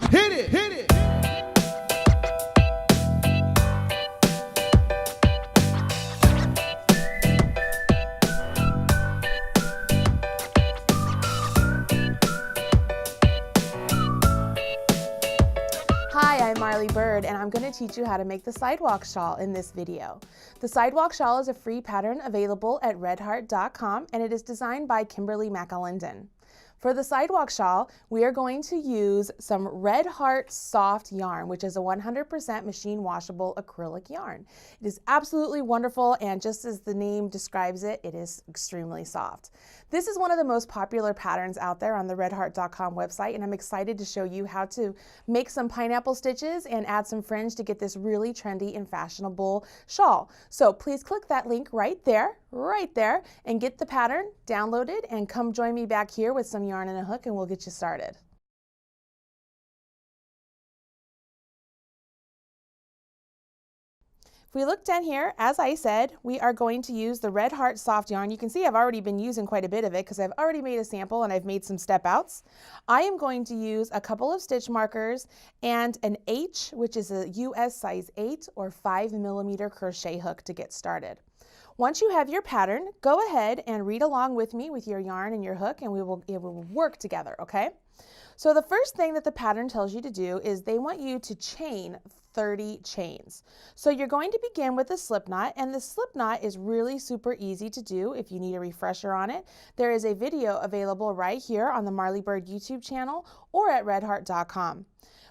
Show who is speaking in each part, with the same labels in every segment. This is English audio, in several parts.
Speaker 1: Hit it, hit it.
Speaker 2: Hi, I'm Marley Bird, and I'm going to teach you how to make the Sidewalk shawl in this video. The Sidewalk shawl is a free pattern available at redheart.com, and it is designed by Kimberly McAlinden. For the Sidewalk shawl, we are going to use some Red Heart soft yarn, which is a 100% machine washable acrylic yarn. It is absolutely wonderful, and just as the name describes it, it is extremely soft. This is one of the most popular patterns out there on the redheart.com website, and I'm excited to show you how to make some pineapple stitches and add some fringe to get this really trendy and fashionable shawl. So please click that link right there, and get the pattern downloaded, and come join me back here with some yarn and a hook, and we'll get you started. If we look down here, as I said, we are going to use the Red Heart soft yarn. You can see I've already been using quite a bit of it because I've already made a sample and I've made some step outs. I am going to use a couple of stitch markers and an H, which is a US size 8 or 5mm crochet hook to get started. Once you have your pattern, go ahead and read along with me with your yarn and your hook, and it will work together, okay? So the first thing that the pattern tells you to do is they want you to chain 30 chains. So you're going to begin with a slip knot, and the slip knot is really super easy to do if you need a refresher on it. There is a video available right here on the Marley Bird YouTube channel or at redheart.com.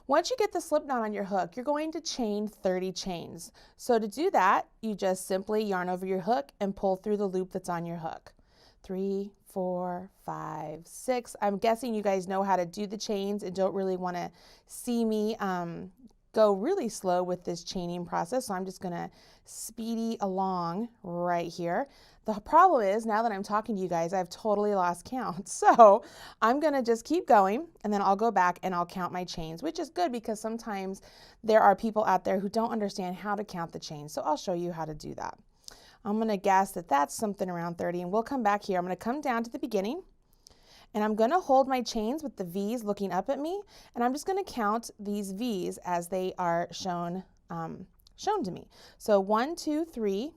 Speaker 2: Once you get the slip knot on your hook, you're going to chain 30 chains. So to do that, you just simply yarn over your hook and pull through the loop that's on your hook. 3, 4, 5, 6. I'm guessing you guys know how to do the chains and don't really want to see me go really slow with this chaining process, so I'm just going to speedy along right here. The problem is, now that I'm talking to you guys, I've totally lost count. So I'm going to just keep going, and then I'll go back and I'll count my chains, which is good because sometimes there are people out there who don't understand how to count the chains. So I'll show you how to do that. I'm going to guess that that's something around 30, and we'll come back here. I'm going to come down to the beginning, and I'm going to hold my chains with the V's looking up at me, and I'm just going to count these V's as they are shown to me. So 1, 2, 3,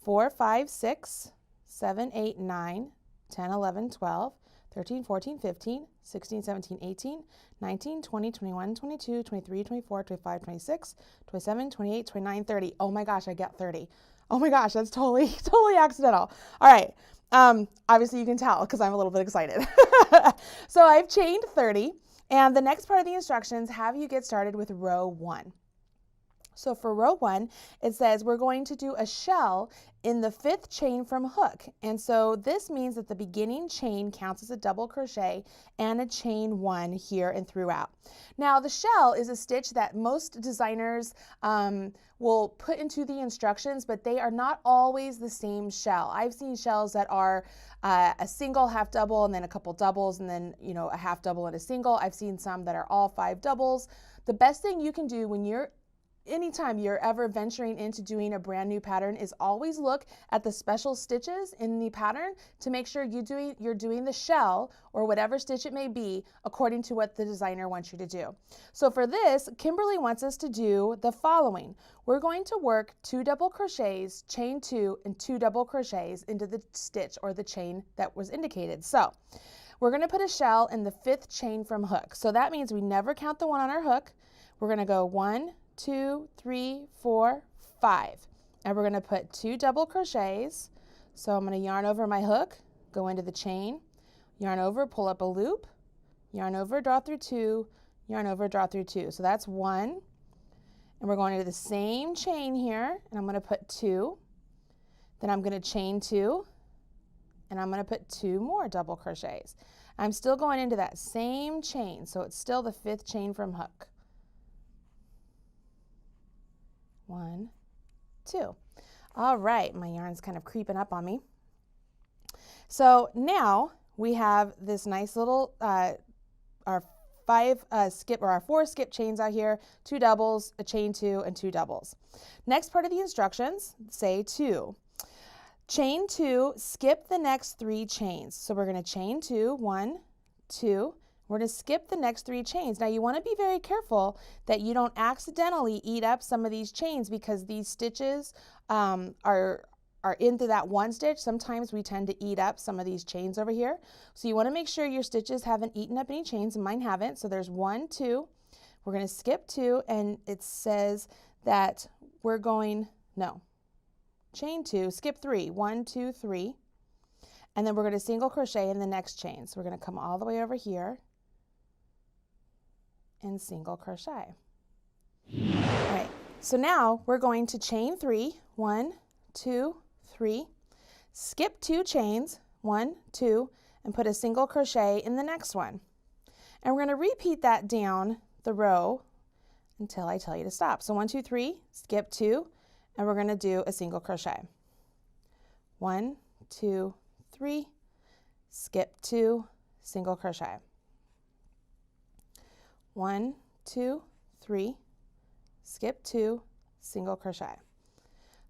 Speaker 2: 4, 5, 6, 7, 8, 9, 10, 11, 12, 13, 14, 15, 16, 17, 18, 19, 20, 21, 22, 23, 24, 25, 26, 27, 28, 29, 30. Oh my gosh, I got 30. Oh my gosh, that's totally accidental. All right. Obviously you can tell because I'm a little bit excited. So I've chained 30, and the next part of the instructions have you get started with row 1. So for row 1, it says we're going to do a shell in the 5th chain from hook. And so this means that the beginning chain counts as a double crochet and a chain 1 here and throughout. Now the shell is a stitch that most designers will put into the instructions, but they are not always the same shell. I've seen shells that are a single half double and then a couple doubles and then, you know, a half double and a single. I've seen some that are all 5 doubles. The best thing you can do when anytime you're ever venturing into doing a brand new pattern is always look at the special stitches in the pattern to make sure you're doing the shell or whatever stitch it may be according to what the designer wants you to do. So for this, Kimberly wants us to do the following. We're going to work 2 double crochets, chain 2, and 2 double crochets into the stitch or the chain that was indicated. So we're going to put a shell in the 5th chain from hook. So that means we never count the one on our hook. We're going to go 1, 2, 3, 4, 5. And we're going to put 2 double crochets. So I'm going to yarn over my hook, go into the chain, yarn over, pull up a loop, yarn over, draw through 2, yarn over, draw through 2. So that's 1. And we're going into the same chain here, and I'm going to put 2. Then I'm going to chain 2, and I'm going to put 2 more double crochets. I'm still going into that same chain, so it's still the 5th chain from hook. 1, 2. All right, my yarn's kind of creeping up on me. So now we have this nice little, our 4 skip chains out here, 2 doubles, a chain 2, and 2 doubles. Next part of the instructions say 2. Chain 2, skip the next 3 chains. So we're going to chain 2, 1, 2. We're going to skip the next 3 chains. Now you want to be very careful that you don't accidentally eat up some of these chains because these stitches are into that one stitch. Sometimes we tend to eat up some of these chains over here. So you want to make sure your stitches haven't eaten up any chains, and mine haven't. So there's 1, 2. We're going to skip 2, and it says that we're going, no, chain 2, skip 3, 1, 2, 3. And then we're going to single crochet in the next chain. So we're going to come all the way over here and single crochet. All right, so now we're going to chain 3, 1, 2, 3, skip 2 chains, 1, 2, and put a single crochet in the next one. And we're going to repeat that down the row until I tell you to stop. So 1, 2, 3, skip 2, and we're going to do a single crochet. 1, 2, 3, skip 2, single crochet. 1, 2, 3, skip 2, single crochet.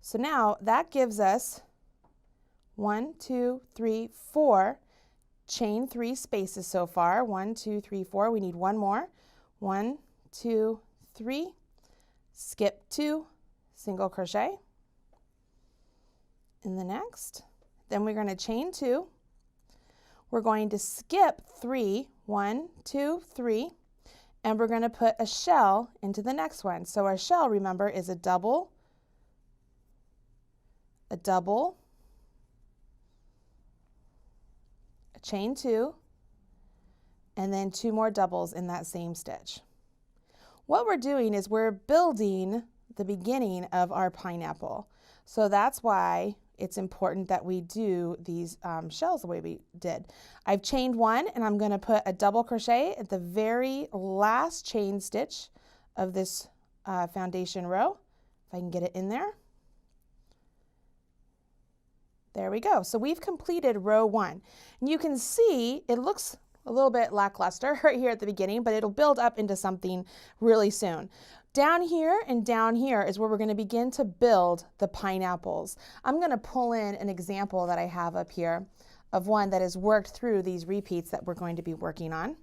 Speaker 2: So now that gives us 1, 2, 3, 4 chain 3 spaces so far. 1, 2, 3, 4. We need one more. 1, 2, 3, skip 2, single crochet in the next. Then we're going to chain 2. We're going to skip 3, 1, 2, 3, and we're going to put a shell into the next one. So our shell, remember, is a double, a chain 2, and then 2 more doubles in that same stitch. What we're doing is we're building the beginning of our pineapple. So that's why it's important that we do these shells the way we did. I've chained 1, and I'm going to put a double crochet at the very last chain stitch of this foundation row. If I can get it in there. There we go. So we've completed row 1. And you can see it looks a little bit lackluster right here at the beginning, but it'll build up into something really soon. Down here and down here is where we're going to begin to build the pineapples. I'm going to pull in an example that I have up here of one that has worked through these repeats that we're going to be working on.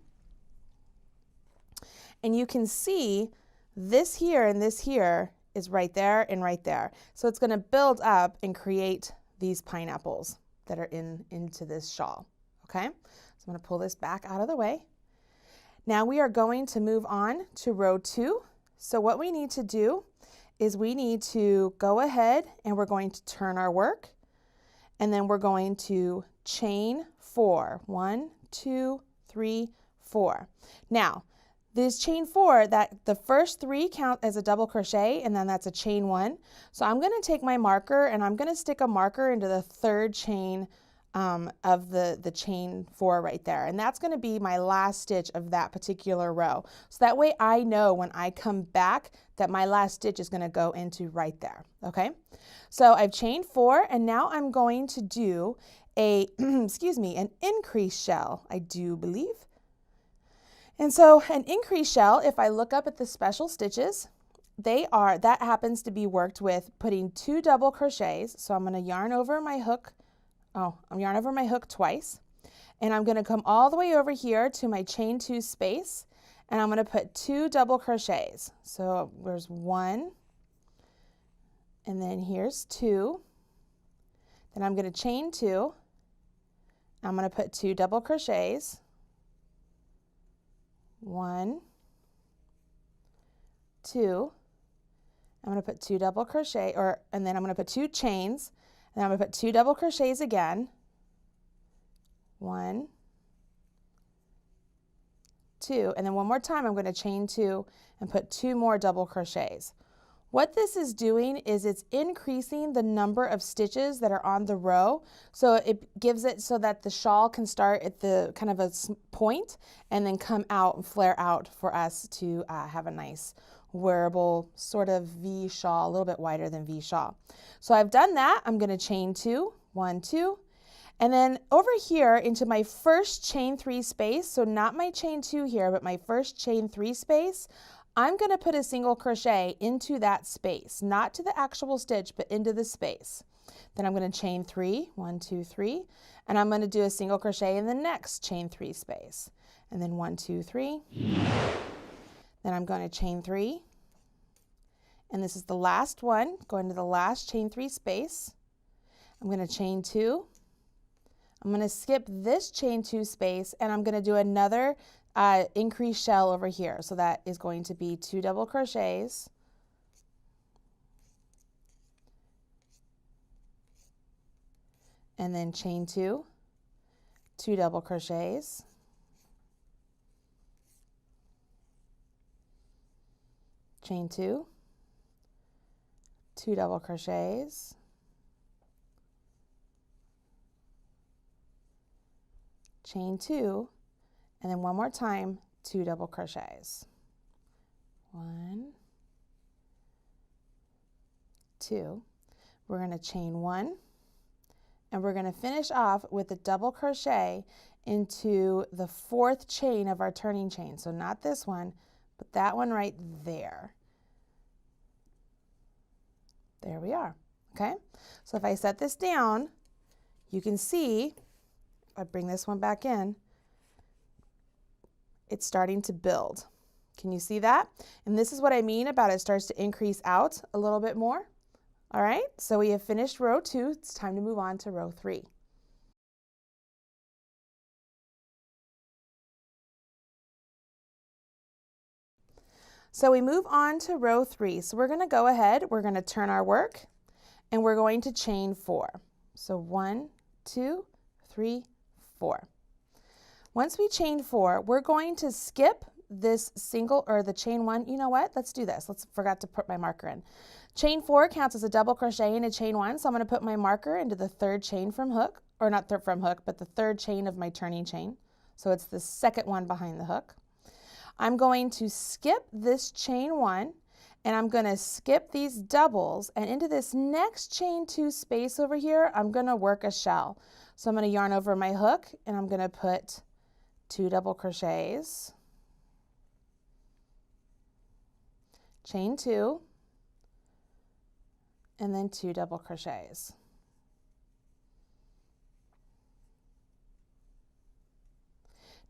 Speaker 2: And you can see this here and this here is right there and right there. So it's going to build up and create these pineapples that are into this shawl. Okay, so I'm going to pull this back out of the way. Now we are going to move on to row 2. So what we need to do is we need to go ahead and we're going to turn our work, and then we're going to chain 4. 1, 2, 3, 4. Now this chain 4, that the first 3 count as a double crochet, and then that's a chain 1. So I'm going to take my marker and I'm going to stick a marker into the 3rd chain of the chain 4 right there, and that's going to be my last stitch of that particular row. So that way I know when I come back that my last stitch is going to go into right there. Okay, so I've chained 4, and now I'm going to do a excuse me, an increase shell, I do believe. And so an increase shell, if I look up at the special stitches, that happens to be worked with putting 2 double crochets. So I'm going to yarn over my hook. I'm yarn over my hook twice, and I'm going to come all the way over here to my chain 2 space, and I'm going to put 2 double crochets. So there's 1, and then here's 2. Then I'm going to chain 2. I'm going to put 2 double crochets. 1, 2. I'm going to put 2 double crochet, and then I'm going to put 2 chains. And I'm going to put 2 double crochets again. 1, 2, and then one more time I'm going to chain 2 and put 2 more double crochets. What this is doing is it's increasing the number of stitches that are on the row, so it gives it so that the shawl can start at the kind of a point and then come out and flare out for us to have a nice wearable sort of V shawl, a little bit wider than V shawl. So I've done that. I'm going to chain 2, 1, 2, and then over here into my first chain 3 space, so not my chain 2 here, but my first chain 3 space, I'm going to put a single crochet into that space, not to the actual stitch, but into the space. Then I'm going to chain 3, 1, 2, 3, and I'm going to do a single crochet in the next chain 3 space. and then 1, 2, 3. Then I'm going to chain 3, and this is the last one, going to the last chain 3 space. I'm going to chain 2. I'm going to skip this chain 2 space, and I'm going to do another increased shell over here. So that is going to be 2 double crochets, and then chain 2, 2 double crochets, chain 2, 2 double crochets, chain 2, and then one more time, 2 double crochets. 1, 2. We're going to chain 1, and we're going to finish off with a double crochet into the 4th chain of our turning chain. So not this one, but that one right there. There we are. Okay, so if I set this down, you can see, I bring this one back in, it's starting to build. Can you see that? And this is what I mean about it starts to increase out a little bit more. All right, so we have finished row 2. It's time to move on to row 3. So we move on to row 3. So we're going to go ahead, we're going to turn our work, and we're going to chain 4. So 1, 2, 3, 4. Once we chain 4, we're going to skip this single or the chain 1. You know what? Let's do this. Forgot to put my marker in. Chain 4 counts as a double crochet in a chain 1, so I'm going to put my marker into the 3rd chain from hook, or not from hook, but the 3rd chain of my turning chain. So it's the 2nd one behind the hook. I'm going to skip this chain 1, and I'm going to skip these doubles, and into this next chain 2 space over here, I'm going to work a shell. So I'm going to yarn over my hook, and I'm going to put 2 double crochets, chain 2, and then 2 double crochets.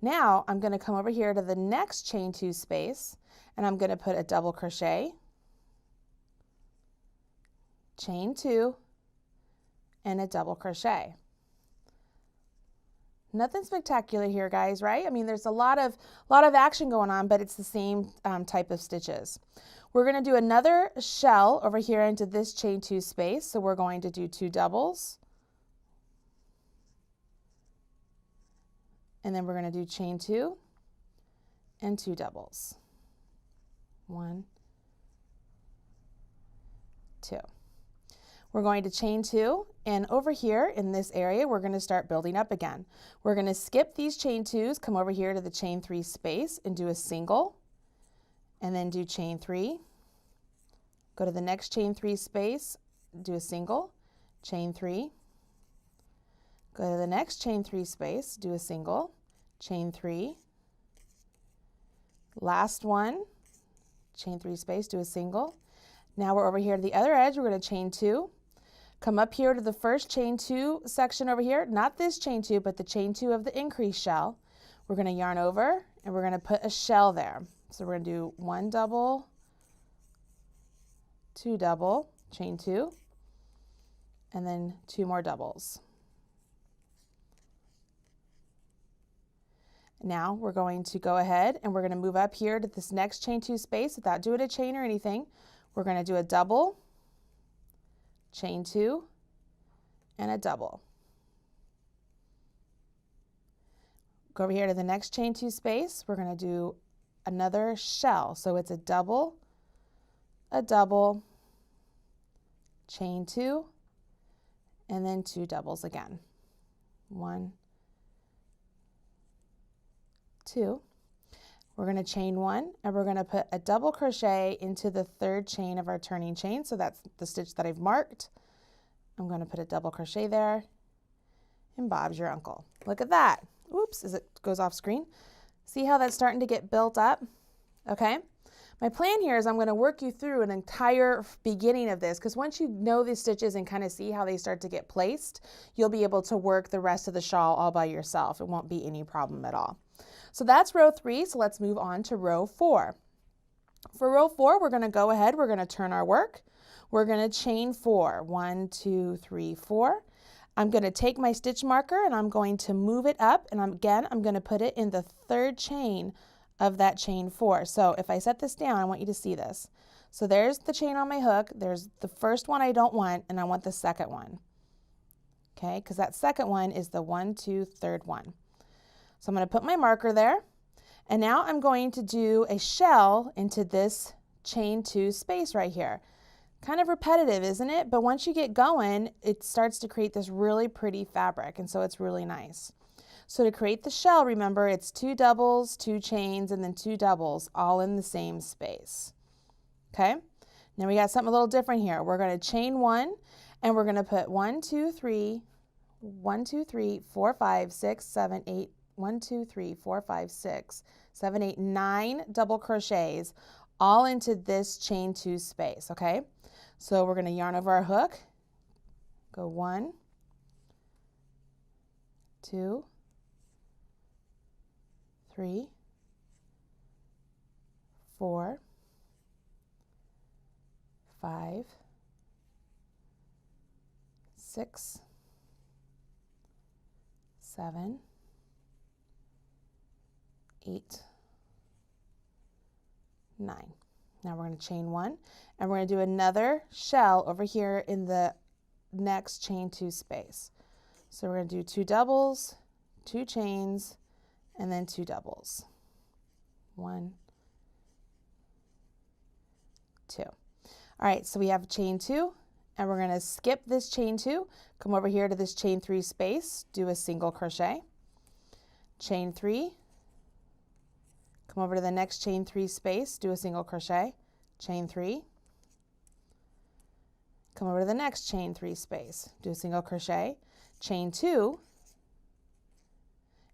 Speaker 2: Now I'm going to come over here to the next chain 2 space, and I'm going to put a double crochet, chain 2, and a double crochet. Nothing spectacular here, guys, right? I mean, there's a lot of action going on, but it's the same type of stitches. We're going to do another shell over here into this chain 2 space, so we're going to do 2 doubles, and then we're going to do chain 2 and 2 doubles. 1, 2. We're going to chain 2, and over here in this area, we're going to start building up again. We're going to skip these chain 2s, come over here to the chain 3 space and do a single, and then do chain 3. Go to the next chain 3 space, do a single, chain 3. Go to the next chain 3 space, do a single, chain 3. Last one, chain 3 space, do a single. Now we're over here to the other edge, we're going to chain 2. Come up here to the first chain 2 section over here, not this chain 2, but the chain 2 of the increased shell. We're going to yarn over, and we're going to put a shell there. So we're going to do 1 double, 2 double, chain 2, and then 2 more doubles. Now we're going to go ahead and we're going to move up here to this next chain 2 space without doing a chain or anything. We're going to do a double, chain 2, and a double. Go over here to the next chain 2 space. We're going to do another shell. So it's a double, chain 2, and then 2 doubles again. 1, 2. We're going to chain 1, and we're going to put a double crochet into the 3rd chain of our turning chain. So that's the stitch that I've marked. I'm going to put a double crochet there, and Bob's your uncle. Look at that. Oops, as it goes off screen. See how that's starting to get built up? Okay. My plan here is I'm going to work you through an entire beginning of this, because once you know these stitches and kind of see how they start to get placed, you'll be able to work the rest of the shawl all by yourself. It won't be any problem at all. So that's row 3, so let's move on to row 4. For row 4, we're going to go ahead, we're going to turn our work. We're going to chain 4. 1, 2, 3, 4. I'm going to take my stitch marker and I'm going to move it up, and I'm going to put it in the 3rd chain of that chain 4. So if I set this down, I want you to see this. So there's the chain on my hook, there's the first one I don't want, and I want the second one. Okay, because that second one is the 1, 2, 3rd one. So I'm going to put my marker there, and now I'm going to do a shell into this chain 2 space right here. Kind of repetitive, isn't it? But once you get going, it starts to create this really pretty fabric, and so it's really nice. So to create the shell, remember it's 2 doubles, 2 chains, and then 2 doubles, all in the same space. Okay, now we got something a little different here. We're going to chain 1, and we're going to put 1, 2, 3, 1, 2, 3, 4, 5, 6, 7, 8, 1, 2, 3, 4, 5, 6, 7, 8, 9 double crochets all into this chain 2 space, okay? So we're going to yarn over our hook, go 1, 2, 3, 4, 5, 6, 7, 8, 9. Now we're going to chain 1, and we're going to do another shell over here in the next chain 2 space. So we're going to do 2 doubles, 2 chains, and then 2 doubles. 1, 2. All right, so we have chain 2, and we're going to skip this chain 2, come over here to this chain 3 space, do a single crochet, chain 3, come over to the next chain 3 space, do a single crochet, chain 3, come over to the next chain 3 space, do a single crochet, chain 2.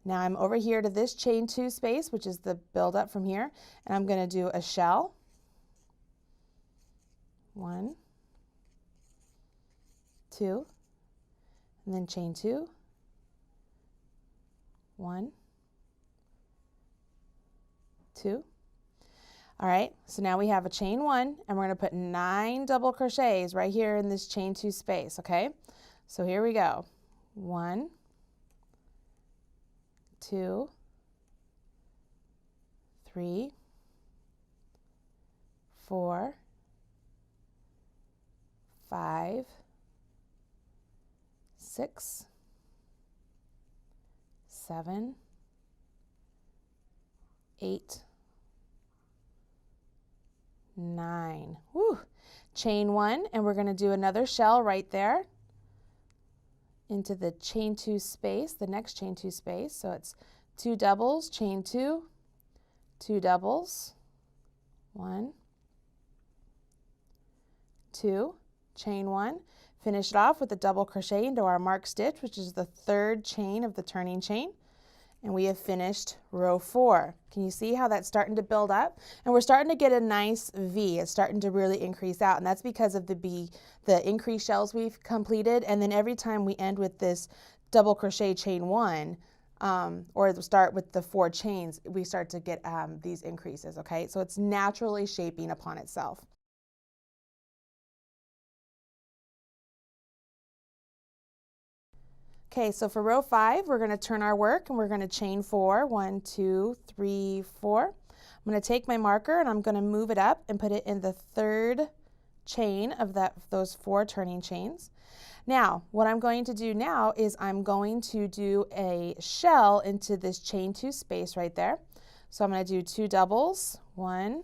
Speaker 2: Now I'm over here to this chain 2 space, which is the build up from here, and I'm going to do a shell. 1, 2, and then chain 2, 1, 2. All right, so now we have a chain 1, and we're going to put 9 double crochets right here in this chain 2 space, okay? So here we go. 1, 2, 3, 4, 5, 6, 7, 8, 9. Woo! Chain 1, and we're going to do another shell right there into the chain 2 space, the next chain 2 space. So it's 2 doubles, chain 2, 2 doubles, 1, 2, chain 1. Finish it off with a double crochet into our marked stitch, which is the 3rd chain of the turning chain. And we have finished row 4. Can you see how that's starting to build up? And we're starting to get a nice V. It's starting to really increase out, and that's because of the increased shells we've completed. And then every time we end with this double crochet chain 1, or start with the 4 chains, we start to get these increases, okay? So it's naturally shaping upon itself. Okay, so for row 5, we're going to turn our work and we're going to chain 4. 1, 2, 3, 4. I'm going to take my marker and I'm going to move it up and put it in the 3rd chain of those 4 turning chains. Now, what I'm going to do now is I'm going to do a shell into this chain 2 space right there. So I'm going to do 2 doubles, 1,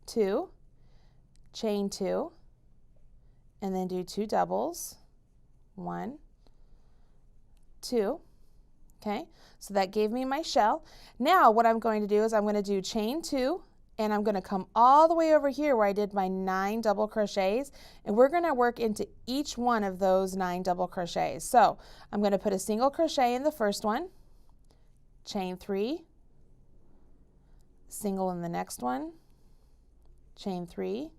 Speaker 2: 2, chain 2, and then do 2 doubles, 1, 2. Okay, so that gave me my shell. Now what I'm going to do is I'm going to do chain 2, and I'm going to come all the way over here where I did my 9 double crochets, and we're going to work into each one of those 9 double crochets. So I'm going to put a single crochet in the first one, chain 3, single in the next one, chain 3,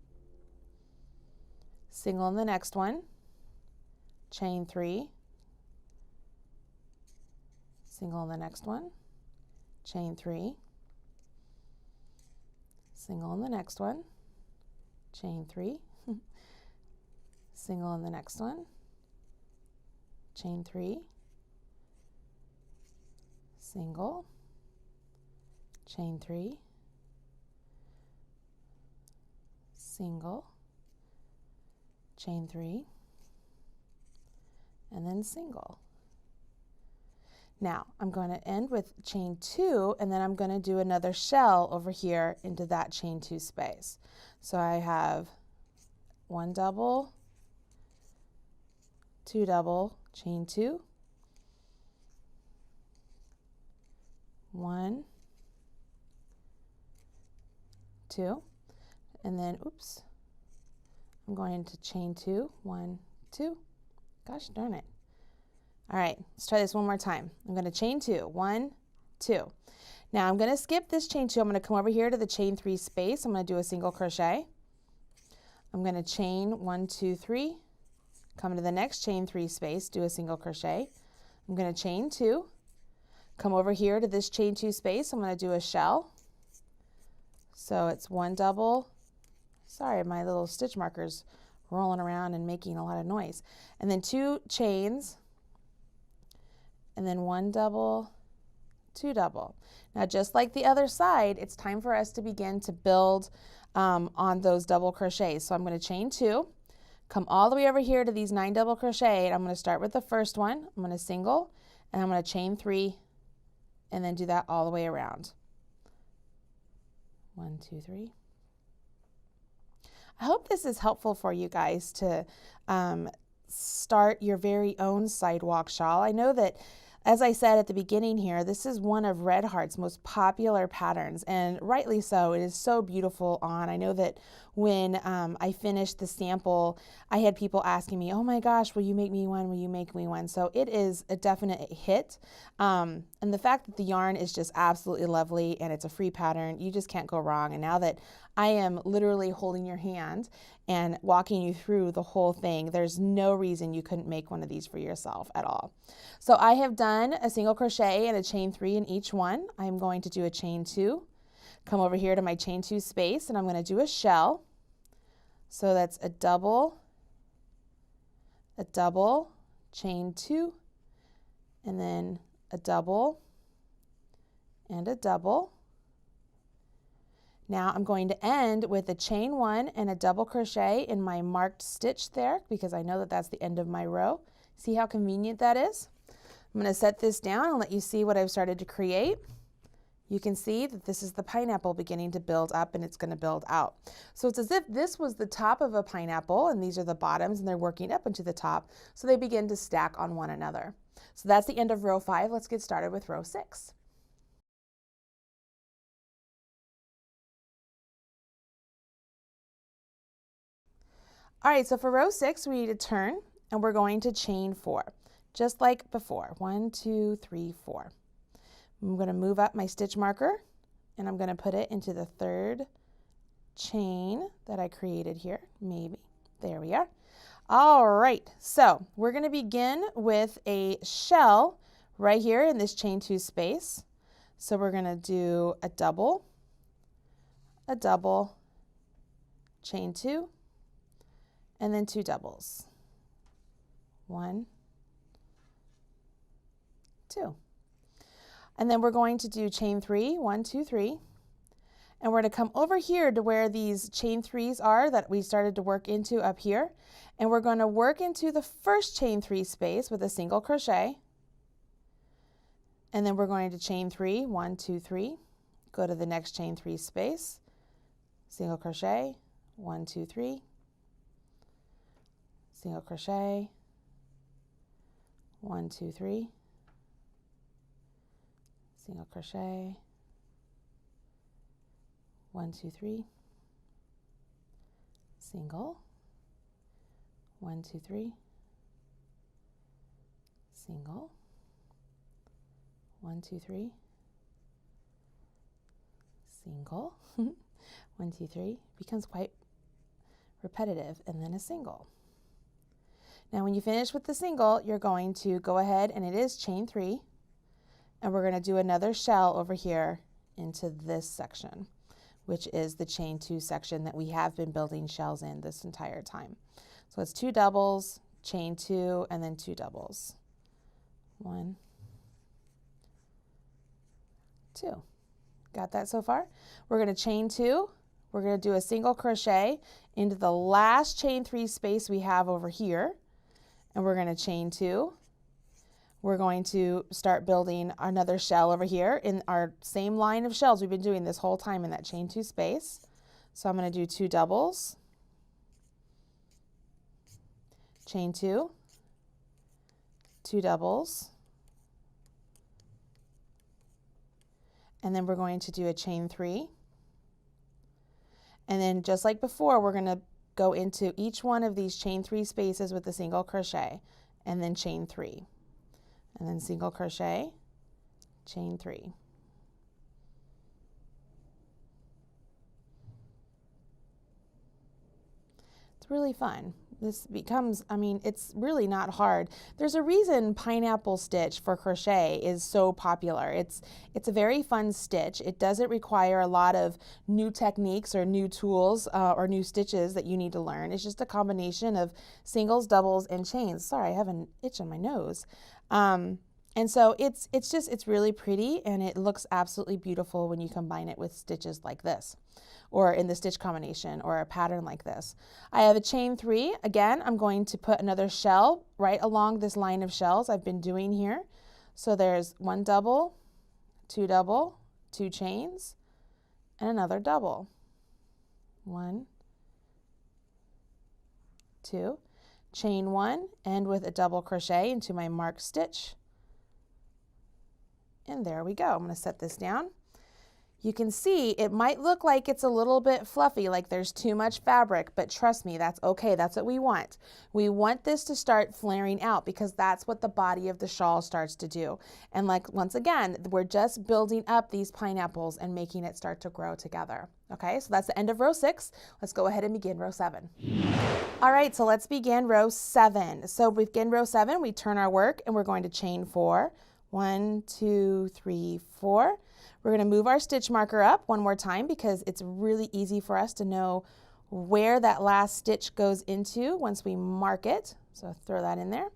Speaker 2: single in the next one, chain 3, single in the next one, chain 3, single in the next one, chain 3, single in the next one, chain 3, single, chain 3, single, chain 3, and then single. Now I'm going to end with chain 2, and then I'm going to do another shell over here into that chain 2 space. So I have 1 double, 2 double, chain 2, 1, 2, and then oops, I'm going to chain 2, 1, 2. Gosh darn it. All right, let's try this one more time. I'm going to chain 2, 1, 2. Now I'm going to skip this chain 2. I'm going to come over here to the chain 3 space. I'm going to do a single crochet. I'm going to chain 1, 2, 3. Come to the next chain 3 space, do a single crochet. I'm going to chain 2. Come over here to this chain 2 space. I'm going to do a shell. So it's 1 double. Sorry, my little stitch marker's rolling around and making a lot of noise. And then 2 chains, and then 1 double, 2 double. Now just like the other side, it's time for us to begin to build on those double crochets. So I'm going to chain 2, come all the way over here to these 9 double crochet, and I'm going to start with the first one. I'm going to single, and I'm going to chain 3, and then do that all the way around. 1, 2, 3. I hope this is helpful for you guys to start your very own sidewalk shawl. I know that, as I said at the beginning here, this is one of Red Heart's most popular patterns, and rightly so. It is so beautiful on. I know that when I finished the sample, I had people asking me, oh my gosh, will you make me one? Will you make me one? So it is a definite hit. And the fact that the yarn is just absolutely lovely and it's a free pattern, you just can't go wrong. And now that I am literally holding your hand and walking you through the whole thing, there's no reason you couldn't make one of these for yourself at all. So I have done a single crochet and a chain 3 in each one. I'm going to do a chain 2, come over here to my chain 2 space, and I'm going to do a shell. So that's a double, chain 2, and then a double, and a double. Now I'm going to end with a chain 1 and a double crochet in my marked stitch there, because I know that that's the end of my row. See how convenient that is? I'm going to set this down and let you see what I've started to create. You can see that this is the pineapple beginning to build up, and it's going to build out. So it's as if this was the top of a pineapple, and these are the bottoms, and they're working up into the top, so they begin to stack on one another. So that's the end of row 5. Let's get started with row 6. All right, so for row 6, we need to turn, and we're going to chain 4, just like before. 1, 2, 3, 4. I'm going to move up my stitch marker, and I'm going to put it into the 3rd chain that I created here. Maybe. There we are. All right, so we're going to begin with a shell right here in this chain 2 space. So we're going to do a double, chain 2, and then 2 doubles. 1, 2. And then we're going to do chain 3, 1, 2, 3. And we're going to come over here to where these chain 3s are that we started to work into up here. And we're going to work into the first chain 3 space with a single crochet. And then we're going to chain 3, 1, 2, 3. Go to the next chain 3 space, single crochet, 1, 2, 3. Single crochet, 1, 2, 3. Single crochet, 1, 2, 3, single, 1, 2, 3, single, 1, 2, 3, single, 1, 2, 3, becomes quite repetitive, and then a single. Now when you finish with the single, you're going to go ahead, and it is chain 3, and we're going to do another shell over here into this section, which is the chain 2 section that we have been building shells in this entire time. So it's 2 doubles, chain 2, and then 2 doubles. 1, 2. Got that so far? We're going to chain 2. We're going to do a single crochet into the last chain 3 space we have over here, and we're going to chain 2. We're going to start building another shell over here in our same line of shells we've been doing this whole time in that chain 2 space. So I'm going to do 2 doubles, chain 2, 2 doubles, and then we're going to do a chain 3. And then just like before, we're going to go into each one of these chain 3 spaces with a single crochet, and then chain 3. And then single crochet, chain 3. It's really fun. This becomes, I mean, it's really not hard. There's a reason pineapple stitch for crochet is so popular. It's a very fun stitch. It doesn't require a lot of new techniques or new tools or new stitches that you need to learn. It's just a combination of singles, doubles, and chains. Sorry, I have an itch on my nose. And so it's really pretty, and it looks absolutely beautiful when you combine it with stitches like this, or in the stitch combination, or a pattern like this. I have a chain 3. Again, I'm going to put another shell right along this line of shells I've been doing here. So there's 1 double, 2 double, 2 chains, and another double. 1, 2, chain 1, end with a double crochet into my marked stitch. And there we go. I'm going to set this down. You can see it might look like it's a little bit fluffy, like there's too much fabric, but trust me, that's okay. That's what we want. We want this to start flaring out because that's what the body of the shawl starts to do. And like, once again, we're just building up these pineapples and making it start to grow together. Okay, so that's the end of row 6. Let's go ahead and begin row 7. All right, so let's begin row 7. So we begin row 7, we turn our work and we're going to chain 4. 1, 2, 3, 4. We're going to move our stitch marker up one more time because it's really easy for us to know where that last stitch goes into once we mark it. So throw that in there.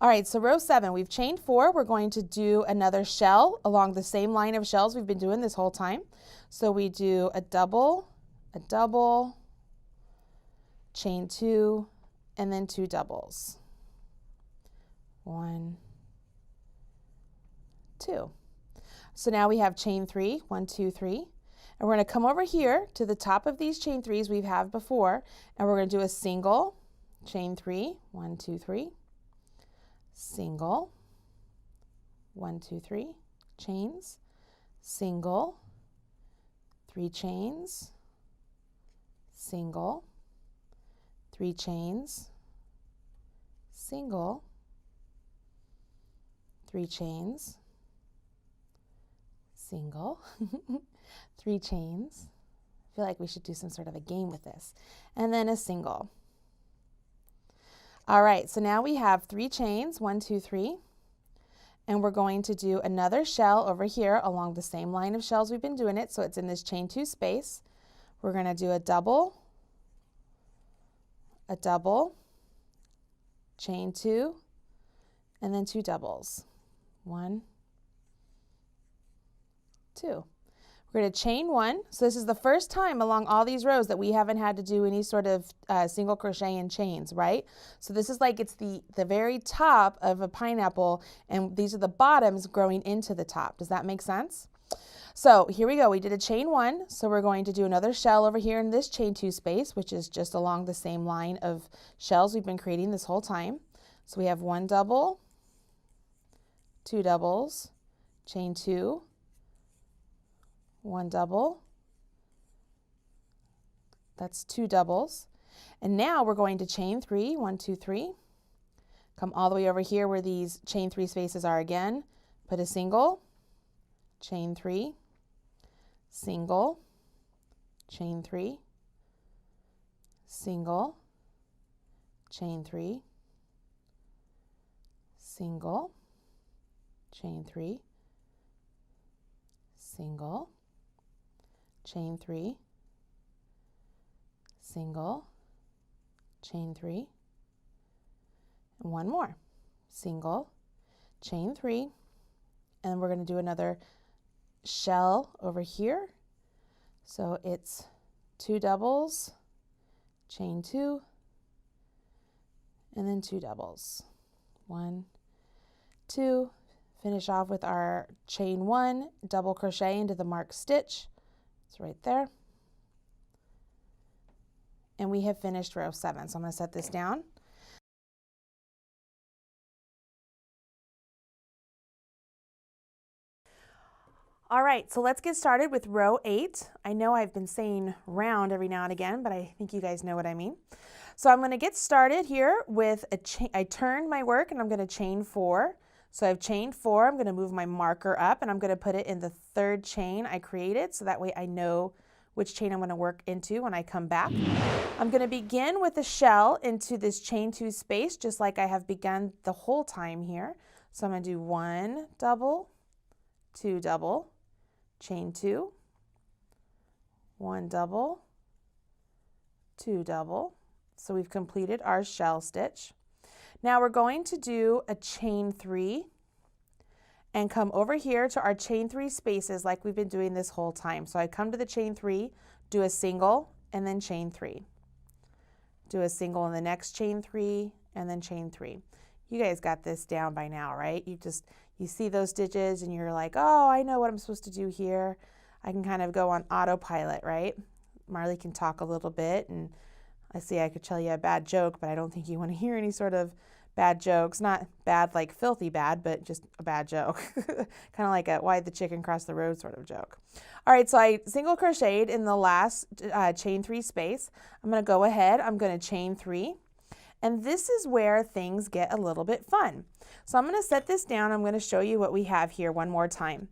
Speaker 2: All right, so row 7, we've chained 4. We're going to do another shell along the same line of shells we've been doing this whole time. So we do a double, chain 2, and then 2 doubles. 1, 2. So now we have chain 3, 1, 2, 3, and we're going to come over here to the top of these chain 3s we've had before, and we're going to do a single, chain 3, 1, 2, 3, single, 1, 2, 3, chains, single, 3 chains, single, 3 chains, single, 3 chains, single, 3 chains. I feel like we should do some sort of a game with this. And then a single. All right, so now we have 3 chains, 1, 2, 3. And we're going to do another shell over here along the same line of shells we've been doing it. So it's in this chain 2 space. We're going to do a double, chain 2, and then 2 doubles. 1, 2. We're going to chain 1. So this is the first time along all these rows that we haven't had to do any sort of single crochet and chains, right? So this is like it's the very top of a pineapple, and these are the bottoms growing into the top. Does that make sense? So here we go. We did a chain 1. So we're going to do another shell over here in this chain 2 space, which is just along the same line of shells we've been creating this whole time. So we have 1 double, 2 doubles, chain 2, 1 double, that's 2 doubles, and now we're going to chain 3, 1, 2, 3, come all the way over here where these chain 3 spaces are again, put a single, chain 3, single, chain 3, single, chain 3, single, chain 3, single, chain 3, single, chain 3, and one more, single, chain 3, and we're going to do another shell over here. So it's 2 doubles, chain 2, and then 2 doubles. 1, 2, finish off with our chain 1, double crochet into the marked stitch. It's right there. And we have finished row 7. So I'm going to set this down. All right, so let's get started with row 8. I know I've been saying round every now and again, but I think you guys know what I mean. So I'm going to get started here with I turned my work and I'm going to chain 4. So I've chained 4. I'm going to move my marker up and I'm going to put it in the 3rd chain I created, so that way I know which chain I'm going to work into when I come back. I'm going to begin with a shell into this chain 2 space, just like I have begun the whole time here. So I'm going to do 1 double, 2 double, chain 2, 1 double, 2 double. So we've completed our shell stitch. Now we're going to do a chain 3 and come over here to our chain 3 spaces like we've been doing this whole time. So I come to the chain 3, do a single, and then chain 3. Do a single in the next chain 3, and then chain 3. You guys got this down by now, right? You see those stitches and you're like, oh, I know what I'm supposed to do here. I can kind of go on autopilot, right? Marley can talk a little bit, and I see I could tell you a bad joke, but I don't think you want to hear any sort of bad jokes. Not bad like filthy bad, but just a bad joke. Kind of like a why'd the chicken cross the road sort of joke. All right, so I single crocheted in the last chain 3 space. I'm going to go ahead, I'm going to chain 3. And this is where things get a little bit fun. So I'm going to set this down. I'm going to show you what we have here one more time.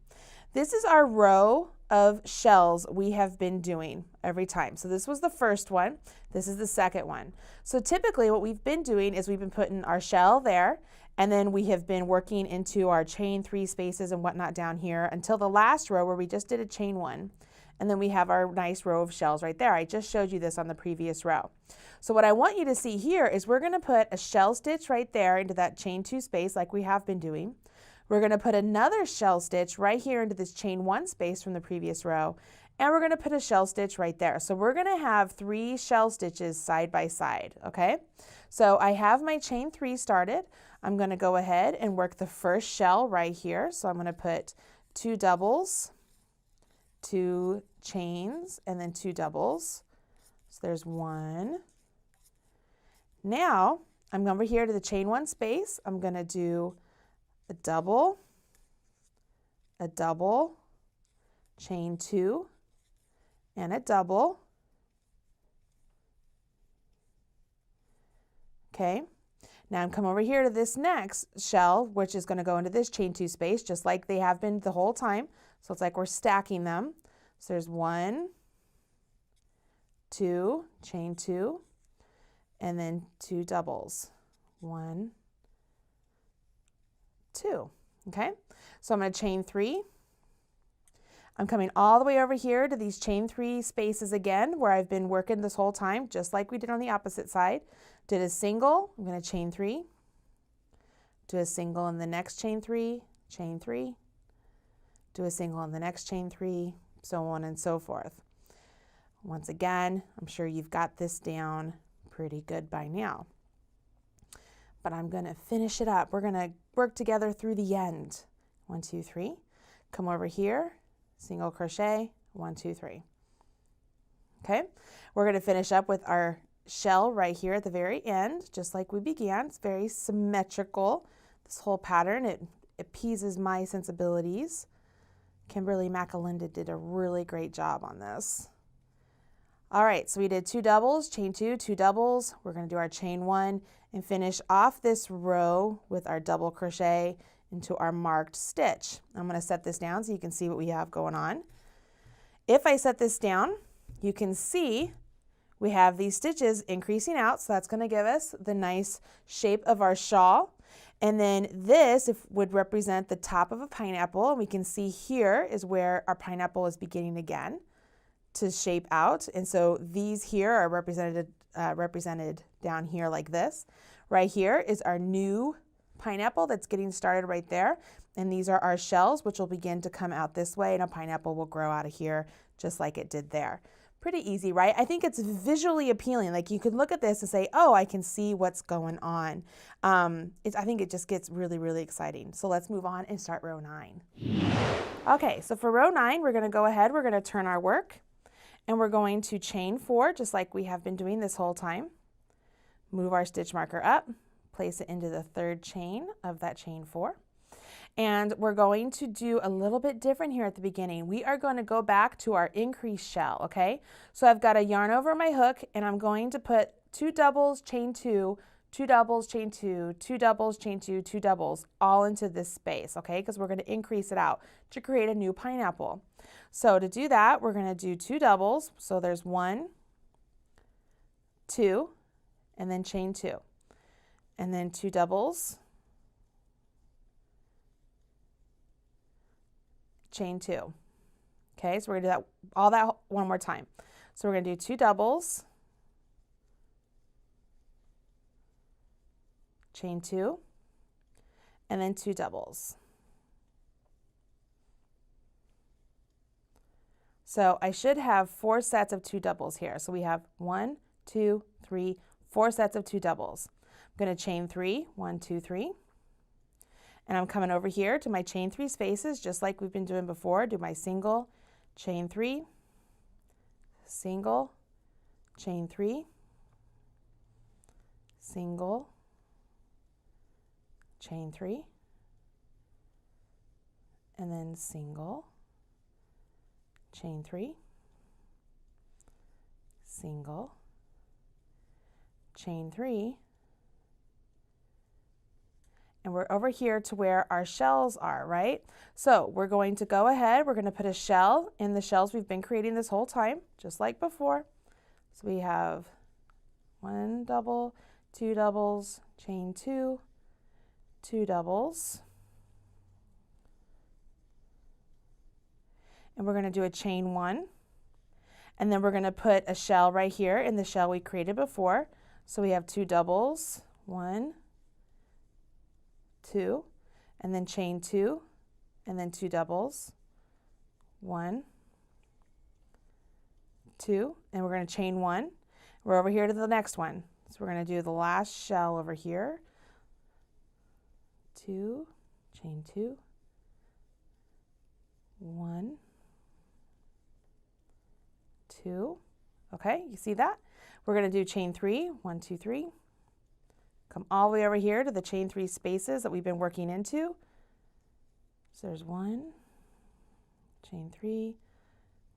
Speaker 2: This is our row of shells we have been doing every time. So this was the first one. This is the second one. So typically what we've been doing is we've been putting our shell there, and then we have been working into our chain 3 spaces and whatnot down here until the last row where we just did a chain 1. And then we have our nice row of shells right there. I just showed you this on the previous row. So what I want you to see here is we're going to put a shell stitch right there into that chain 2 space like we have been doing. We're going to put another shell stitch right here into this chain 1 space from the previous row, and we're going to put a shell stitch right there. So we're going to have 3 shell stitches side by side, okay? So I have my chain 3 started. I'm going to go ahead and work the first shell right here. So I'm going to put 2 doubles, 2 chains, and then 2 doubles. So there's 1. Now I'm over here to the chain 1 space. I'm going to do a double, chain 2, and a double. Okay, now I'm come over here to this next shell, which is going to go into this chain 2 space, just like they have been the whole time. So it's like we're stacking them. So there's 1, 2, chain 2, and then 2 doubles. 1, 2. Okay, so I'm going to chain 3. I'm coming all the way over here to these chain 3 spaces again where I've been working this whole time, just like we did on the opposite side. Did a single, I'm going to chain 3, do a single in the next chain 3, chain 3, do a single in the next chain 3, so on and so forth. Once again, I'm sure you've got this down pretty good by now. But I'm going to finish it up. We're going to work together through the end. 1, 2, 3. Come over here, single crochet, 1, 2, 3. Okay, we're going to finish up with our shell right here at the very end, just like we began. It's very symmetrical. This whole pattern, it appeases my sensibilities. Kimberly McAlinda did a really great job on this. All right, so we did 2 doubles, chain 2, 2 doubles. We're going to do our chain 1 and finish off this row with our double crochet into our marked stitch. I'm going to set this down so you can see what we have going on. If I set this down, you can see we have these stitches increasing out, so that's going to give us the nice shape of our shawl. And then this would represent the top of a pineapple. And we can see here is where our pineapple is beginning again to shape out. And so these here are represented down here like this. Right here is our new pineapple that's getting started right there. And these are our shells, which will begin to come out this way, and a pineapple will grow out of here just like it did there. Pretty easy, right? I think it's visually appealing. Like you could look at this and say, oh, I can see what's going on. I think it just gets really, really exciting. So let's move on and start row 9. Okay, so for row 9, we're gonna go ahead, we're gonna turn our work, and we're going to chain 4, just like we have been doing this whole time. Move our stitch marker up, place it into the 3rd chain of that chain 4. And we're going to do a little bit different here at the beginning. We are going to go back to our increased shell, okay? So I've got a yarn over my hook, and I'm going to put 2 doubles, chain 2, 2 doubles, chain 2, 2 doubles, chain 2, 2 doubles, all into this space, okay? Because we're going to increase it out to create a new pineapple. So to do that, we're going to do 2 doubles. So there's 1, 2, and then chain 2. And then 2 doubles, chain 2. Okay, so we're going to do all that one more time. So we're going to do 2 doubles, chain 2, and then 2 doubles. So I should have 4 sets of 2 doubles here. So we have 1, 2, 3, 4 sets of 2 doubles. I'm going to chain 3, 1, 2, 3. And I'm coming over here to my chain 3 spaces, just like we've been doing before. Do my single, chain 3, single, chain 3, single, chain 3, and then single, chain 3, single, chain 3, and we're over here to where our shells are, right? So we're going to go ahead, we're going to put a shell in the shells we've been creating this whole time, just like before. So we have 1 double, 2 doubles, chain 2, 2 doubles, and we're going to do a chain 1, and then we're going to put a shell right here in the shell we created before. So we have 2 doubles, 1, 2, and then chain 2, and then 2 doubles, 1, 2, and we're going to chain 1. We're over here to the next one. So we're going to do the last shell over here. 2, chain 2, 1, 2. Okay, you see that? We're going to do chain 3, 1, 2, 3. Come all the way over here to the chain 3 spaces that we've been working into. So there's 1, chain 3,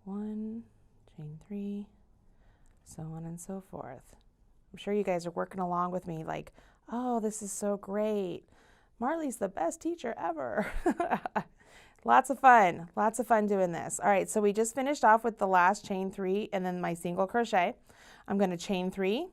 Speaker 2: 1, chain 3, so on and so forth. I'm sure you guys are working along with me like, oh, this is so great. Marley's the best teacher ever. Lots of fun doing this. All right, so we just finished off with the last chain 3 and then my single crochet. I'm going to chain 3.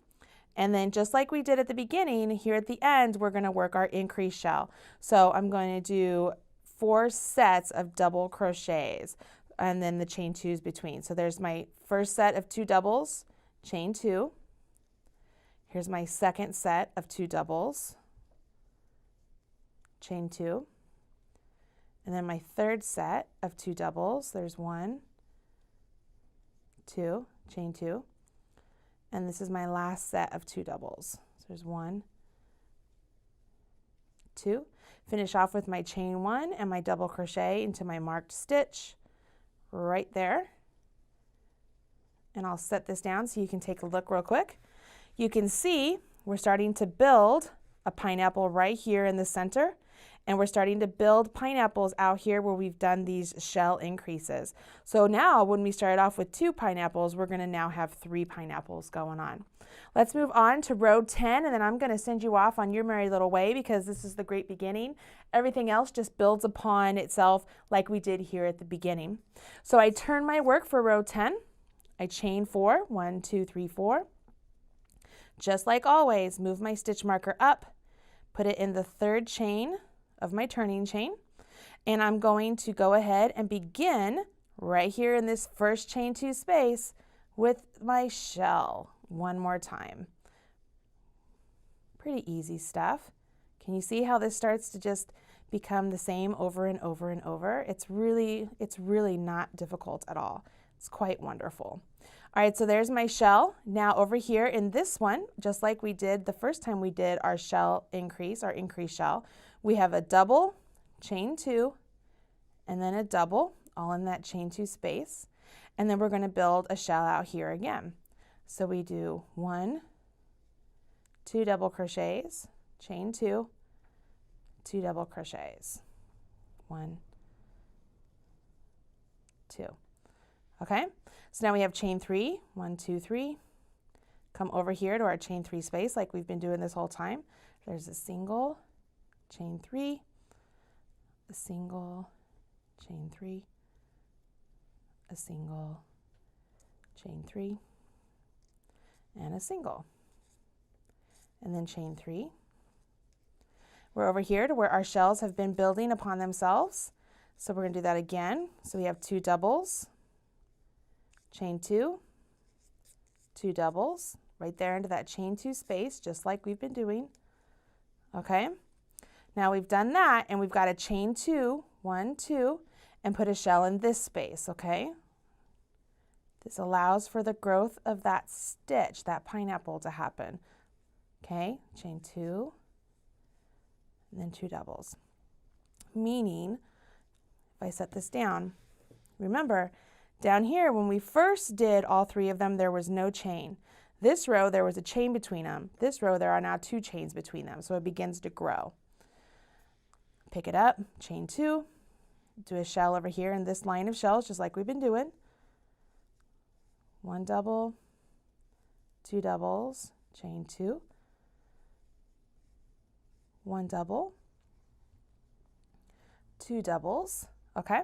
Speaker 2: And then just like we did at the beginning, here at the end, we're going to work our increased shell. So I'm going to do 4 sets of double crochets and then the chain 2s between. So there's my first set of 2 doubles, chain 2. Here's my second set of 2 doubles, chain 2. And then my third set of 2 doubles, there's 1, 2, chain 2. And this is my last set of 2 doubles. So there's 1, 2. Finish off with my chain 1 and my double crochet into my marked stitch right there. And I'll set this down so you can take a look real quick. You can see we're starting to build a pineapple right here in the center. And we're starting to build pineapples out here where we've done these shell increases. So now when we started off with 2 pineapples, we're going to now have 3 pineapples going on. Let's move on to row 10, and then I'm going to send you off on your merry little way because this is the great beginning. Everything else just builds upon itself like we did here at the beginning. So I turn my work for row 10. I chain 4, 1, 2, 3, 4. Just like always, move my stitch marker up, put it in the third chain of my turning chain, and I'm going to go ahead and begin right here in this first chain 2 space with my shell one more time. Pretty easy stuff. Can you see how this starts to just become the same over and over and over? It's really not difficult at all. It's quite wonderful. All right, so there's my shell. Now over here in this one, just like we did the first time we did our shell increase, our increase shell, we have a double, chain 2, and then a double, all in that chain 2 space. And then we're going to build a shell out here again. So we do 1, 2 double crochets, chain 2, 2 double crochets, 1, 2. Okay, so now we have chain 3, 1, 2, 3. Come over here to our chain 3 space like we've been doing this whole time. There's a single, chain 3, a single, chain 3, a single, chain 3, and a single. And then chain 3. We're over here to where our shells have been building upon themselves. So we're going to do that again. So we have 2 doubles, chain 2, 2 doubles, right there into that chain 2 space, just like we've been doing. Okay, now we've done that, and we've got a chain 2, 1, 2, and put a shell in this space, okay? This allows for the growth of that stitch, that pineapple to happen. Okay, chain 2, and then 2 doubles. Meaning, if I set this down, remember, down here, when we first did all 3 of them, there was no chain. This row, there was a chain between them. This row, there are now 2 chains between them, so it begins to grow. Pick it up, chain 2, do a shell over here in this line of shells, just like we've been doing. 1 double, 2 doubles, chain 2, 1 double, 2 doubles. Okay,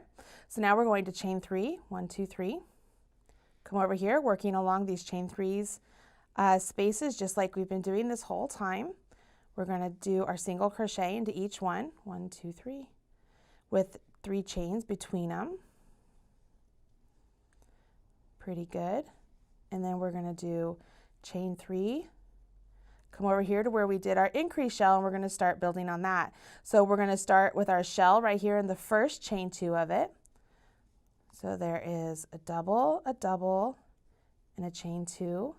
Speaker 2: so now we're going to chain 3, 1, 2, 3. Come over here, working along these chain 3s spaces, just like we've been doing this whole time. We're going to do our single crochet into each one, 1, 2, 3, with 3 chains between them. Pretty good. And then we're going to do chain 3. Come over here to where we did our increase shell, and we're going to start building on that. So we're going to start with our shell right here in the first chain 2 of it. So there is a double, and a chain 2,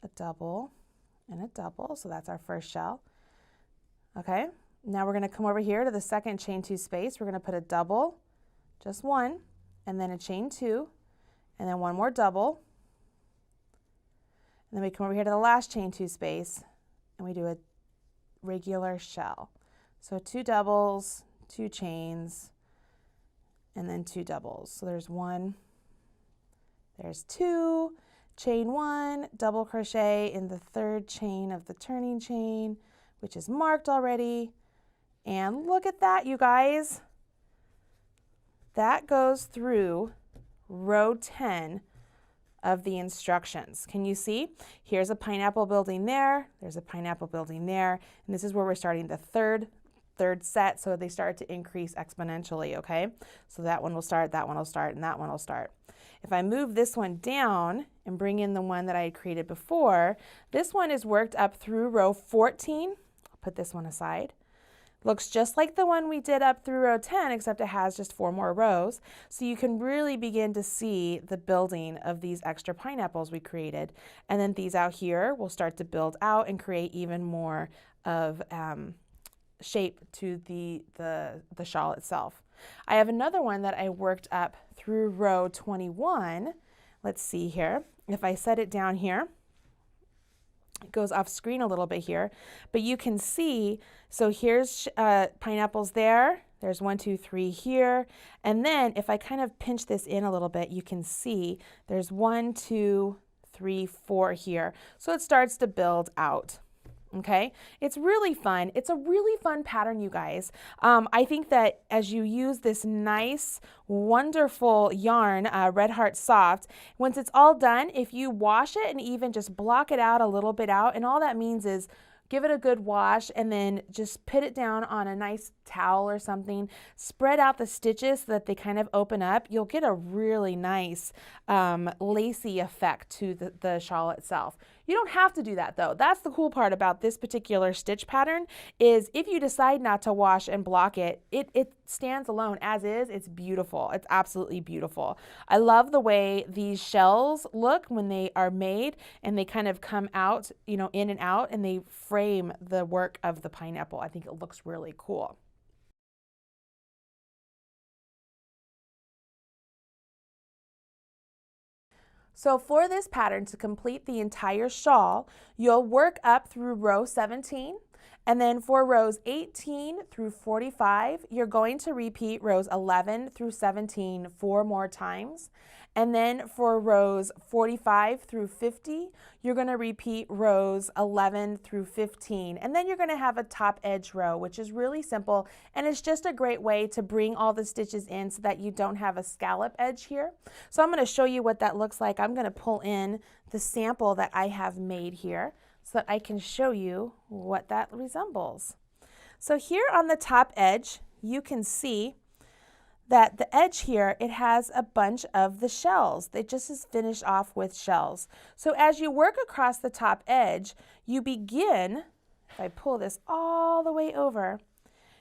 Speaker 2: a double, and a double. So that's our first shell. Okay, now we're going to come over here to the second chain 2 space. We're going to put a double, just 1, and then a chain 2, and then 1 more double. And then we come over here to the last chain 2 space, and we do a regular shell. So 2 doubles, 2 chains, and then 2 doubles. So there's 1, there's 2, chain 1, double crochet in the third chain of the turning chain, which is marked already. And look at that, you guys. That goes through row 10 of the instructions. Can you see? Here's a pineapple building there, there's a pineapple building there, and this is where we're starting the third set, so they start to increase exponentially, okay? So that one will start, that one will start, and that one will start. If I move this one down and bring in the one that I had created before, this one is worked up through row 14. I'll put this one aside. Looks just like the one we did up through row 10, except it has just 4 more rows. So you can really begin to see the building of these extra pineapples we created. And then these out here will start to build out and create even more of shape to the shawl itself. I have another one that I worked up through row 21. Let's see here. If I set it down here, it goes off screen a little bit here, but you can see, so here's pineapples there, there's 1, 2, 3 here, and then if I kind of pinch this in a little bit, you can see there's 1, 2, 3, 4 here. So it starts to build out. Okay, it's really fun. It's a really fun pattern, you guys. I think that as you use this nice, wonderful yarn, Red Heart Soft, once it's all done, if you wash it and even just block it out a little bit out, and all that means is give it a good wash, and then just put it down on a nice towel or something. Spread out the stitches so that they kind of open up. You'll get a really nice lacy effect to the shawl itself. You don't have to do that though. That's the cool part about this particular stitch pattern, is if you decide not to wash and block it, it stands alone as is. It's beautiful. It's absolutely beautiful. I love the way these shells look when they are made, and they kind of come out, you know, in and out, and they frame the work of the pineapple. I think it looks really cool. So for this pattern, to complete the entire shawl, you'll work up through row 17, and then for rows 18 through 45, you're going to repeat rows 11 through 17 4 more times. And then for rows 45 through 50, you're going to repeat rows 11 through 15. And then you're going to have a top edge row, which is really simple. And it's just a great way to bring all the stitches in so that you don't have a scallop edge here. So I'm going to show you what that looks like. I'm going to pull in the sample that I have made here so that I can show you what that resembles. So here on the top edge, you can see that the edge here, it has a bunch of the shells. It just is finished off with shells. So as you work across the top edge, you begin, if I pull this all the way over,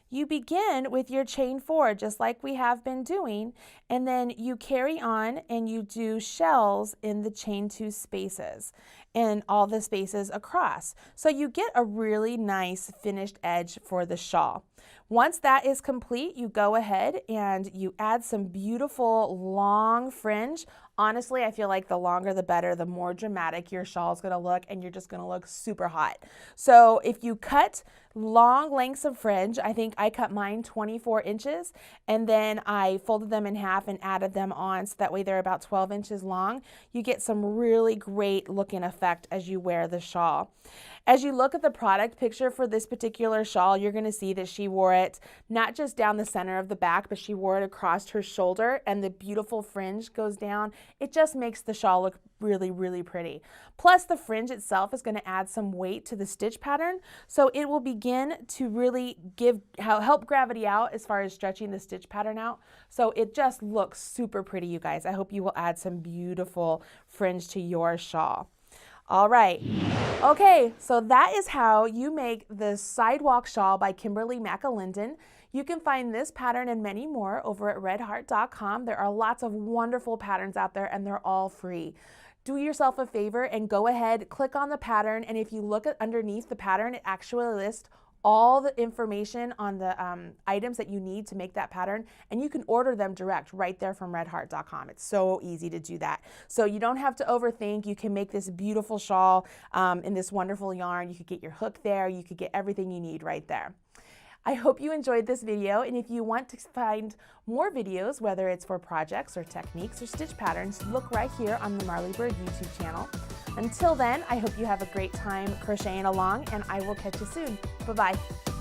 Speaker 2: you begin with your chain 4, just like we have been doing, and then you carry on and you do shells in the chain 2 spaces and all the spaces across. So you get a really nice finished edge for the shawl. Once that is complete, you go ahead and you add some beautiful long fringe. Honestly, I feel like the longer the better, the more dramatic your shawl is going to look, and you're just going to look super hot. So if you cut long lengths of fringe, I think I cut mine 24 inches, and then I folded them in half and added them on so that way they're about 12 inches long. You get some really great looking effect as you wear the shawl. As you look at the product picture for this particular shawl, you're going to see that she wore it not just down the center of the back, but she wore it across her shoulder, and the beautiful fringe goes down. It just makes the shawl look really, really pretty. Plus, the fringe itself is going to add some weight to the stitch pattern, so it will begin to really help gravity out as far as stretching the stitch pattern out. So it just looks super pretty, you guys. I hope you will add some beautiful fringe to your shawl. All right. Okay, so that is how you make the Sidewalk shawl by Kimberly McAlinden. You can find this pattern and many more over at redheart.com. There are lots of wonderful patterns out there, and they're all free. Do yourself a favor and go ahead, click on the pattern, and if you look at underneath the pattern, it actually lists all the information on the items that you need to make that pattern, and you can order them direct right there from redheart.com. It's so easy to do that. So you don't have to overthink. You can make this beautiful shawl in this wonderful yarn. You could get your hook there. You could get everything you need right there. I hope you enjoyed this video, and if you want to find more videos, whether it's for projects or techniques or stitch patterns, look right here on the Marley Bird YouTube channel. Until then, I hope you have a great time crocheting along, and I will catch you soon. Bye-bye.